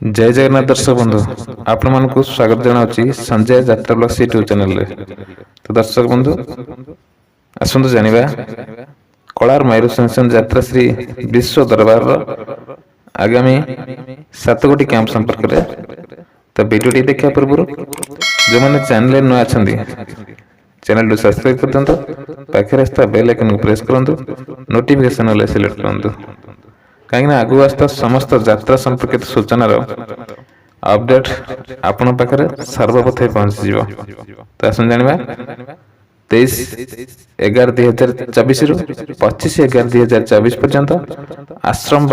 जय जगन्नाथ दर्शक बंधु आपण मानक स्वागत जनावि संजय यात्रा ब्लॉग्स यूट्यूब चैनल रे। तो दर्शक बंधु आसतु जानिबा कलार मयूरशंसन यात्रा श्री विश्व दरबार आगामी 7 गोटी कैंप संपर्क में। तो वीडियो देखा पूर्व जो मैंने चैनल नुआ चैनल टू सब्सक्राइब कर दिंतु पाखे आसता बेल आइकन प्रेस करूँ नोटिफिकेशन वाले सिलेक्ट करूँ कहीं आगु आसता समस्त यात्रा संपर्कित सूचनार अपडेट आपण पाखे सर्वप्रथम पहुंची जीव। तो आसन जानिबा 23/11/2024 रु 25/11/2024 पर्यंत आश्रम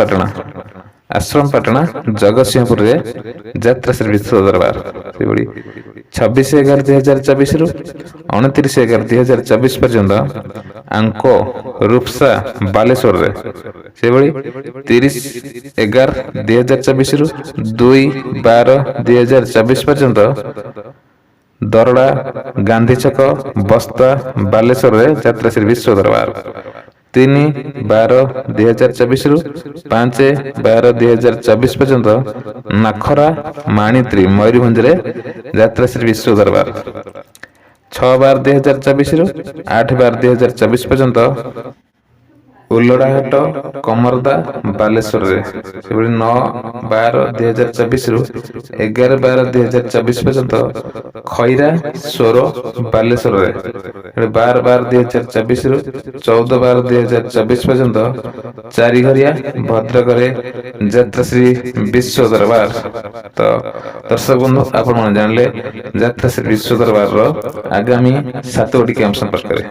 पाटणा जगतसिंहपुर रे यात्रा श्री विश्व दरबार से 26/11/2024 रु 29/11/2024 पर्यंत आंको रूपसा बालेश्वर रे से 30/11/2024 रु 2/12/2024 पर्यंत दरड़ा गांधी छक बस्ता बालेश्वर रे यात्रा श्री विश्व दरबार 3/12/2024 रु 5/12/2024 पर्यंत नाखरा माणित्री मयूरभंज रे यात्रा श्री विश्व दरबार 6/12/2024 रु 8/12/2024 पर्यंत उल्लड़ाहाट कमरदा बालेश्वर रे 9/12/2024 रु 11/12/2024 पर्यंत खैरा सोर बालेश्वर रे 12/12/2024 रु 14/12/2024 पर्यंत चारिघरिया भद्रक रे यात्रा श्री विश्व दरबार। तो दर्शक बंधु आपण जानले यात्रा श्री विश्व दरबार रो आगामी 7 गोटी कैंप संपर्क में।